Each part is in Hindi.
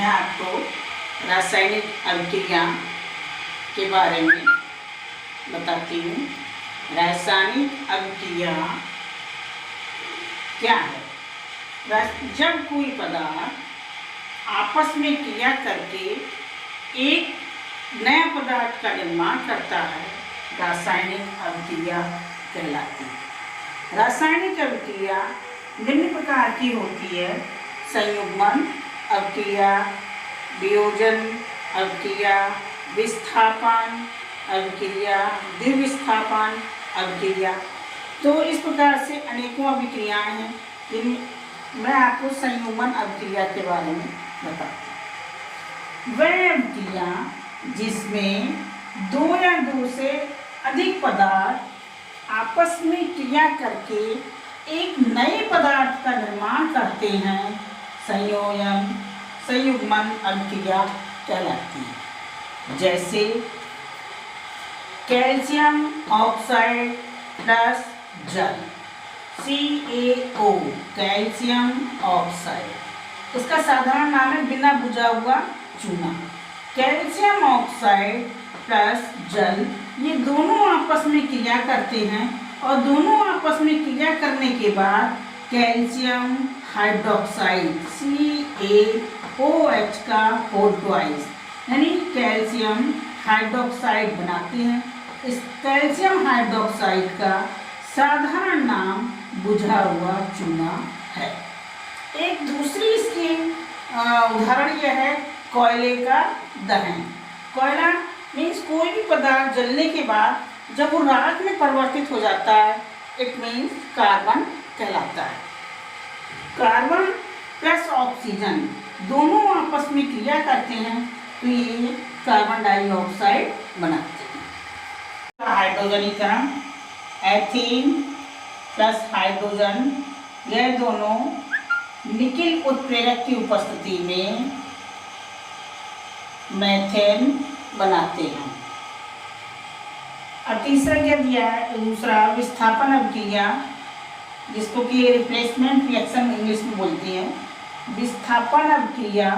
मैं आपको रासायनिक अभिक्रिया के बारे में बताती हूँ। रासायनिक अभिक्रिया क्या है? जब कोई पदार्थ आपस में क्रिया करके एक नया पदार्थ का निर्माण करता है, रासायनिक अभिक्रिया कहलाती है। रासायनिक अभिक्रिया निम्न प्रकार की होती है: संयुग्मन अभिक्रिया, वियोजन अभिक्रिया, विस्थापन अभिक्रिया, द्विविस्थापन अभिक्रिया। तो इस प्रकार से अनेकों अभिक्रियाएं हैं, जिनमें मैं आपको संयुग्मन अभिक्रिया के बारे में बताती हूँ। वह अभिक्रिया जिसमें दो या दो से अधिक पदार्थ आपस में क्रिया करके एक नए पदार्थ का निर्माण करते हैं, संयुग्मन अभिक्रिया कहलाती है। जैसे कैल्शियम ऑक्साइड प्लस जल, CaO, कैल्शियम ऑक्साइड। इसका साधारण नाम है बिना बुझा हुआ चूना। कैल्शियम ऑक्साइड प्लस जल, ये दोनों आपस में क्रिया करते हैं और दोनों आपस में क्रिया करने के बाद कैल्शियम हाइड्रोक्साइड CaOH का होल ट्वाइस यानी कैल्शियम हाइड्रोक्साइड बनाते हैं। इस कैल्शियम हाइड्रोक्साइड का साधारण नाम बुझा हुआ चूना है। एक दूसरी इसकी उदाहरण यह है कोयले का दहन। कोयला मीन्स कोई भी पदार्थ जलने के बाद जब वो राख में परिवर्तित हो जाता है, इट मीन्स कार्बन कहलाता है। कार्बन प्लस ऑक्सीजन दोनों आपस में क्रिया करते हैं तो ये कार्बन डाइऑक्साइड बनाते हैं। हाइड्रोजनीकरण, एथीन प्लस हाइड्रोजन, यह दोनों निकिल उत्प्रेरक की उपस्थिति में मीथेन बनाते हैं। और तीसरा क्या दिया है? दूसरा विस्थापन अभिक्रिया, जिसको कि रिप्लेसमेंट रिएक्शन इंग्लिश में बोलते हैं। विस्थापन अभिक्रिया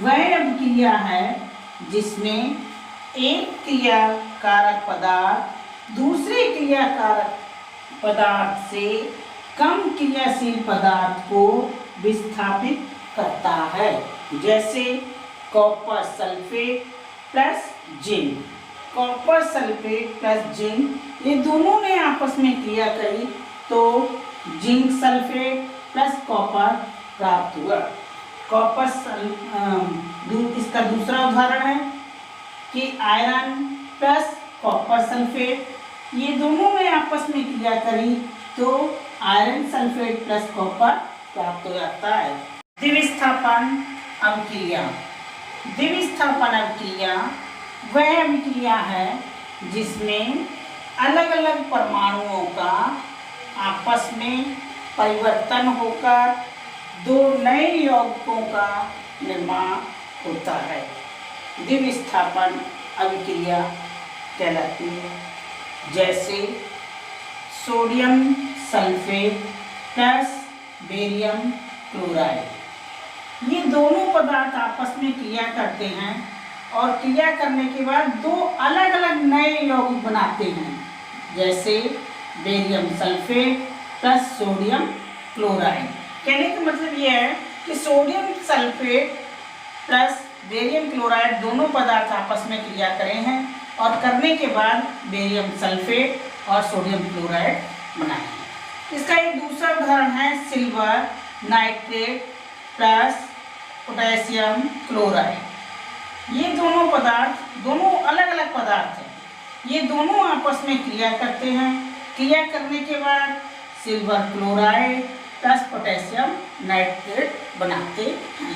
वह अभिक्रिया है जिसमें एक क्रिया कारक पदार्थ दूसरे क्रिया कारक पदार्थ से कम क्रियाशील पदार्थ को विस्थापित करता है। जैसे copper sulphate plus zinc. Copper sulphate plus zinc ये दोनों ने आपस में क्रिया करी तो जिंक सल्फेट प्लस कॉपर प्राप्त हुआ। इसका दूसरा उदाहरण है कि आयरन प्लस कॉपर सल्फेट ये दोनों ने आपस में क्रिया करी तो आयरन सल्फेट प्लस कॉपर प्राप्त हो जाता है। द्विविस्थापन अभिक्रिया। द्विविस्थापन अभिक्रिया वह अभिक्रिया है जिसमें अलग अलग परमाणुओं का आपस में परिवर्तन होकर दो नए यौगिकों का निर्माण होता है। द्विविस्थापन अभिक्रिया कहलाती है। जैसे sodium sulphate plus barium chloride, ये दोनों पदार्थ आपस में क्रिया करते हैं और क्रिया करने के बाद दो अलग अलग नए यौगिक बनाते हैं। जैसे barium sulphate plus sodium chloride. कहने का मतलब यह है कि sodium sulphate plus barium chloride दोनों पदार्थ आपस में क्रिया करे हैं और करने के बाद बेरियम सल्फेट और सोडियम क्लोराइड बनाए हैं। इसका एक दूसरा उदाहरण है silver nitrate plus potassium chloride. ये दोनों पदार्थ दोनों अलग अलग पदार्थ हैं, ये दोनों आपस में क्रिया करते हैं। क्रिया करने के बाद silver chloride plus potassium nitrate बनाते हैं।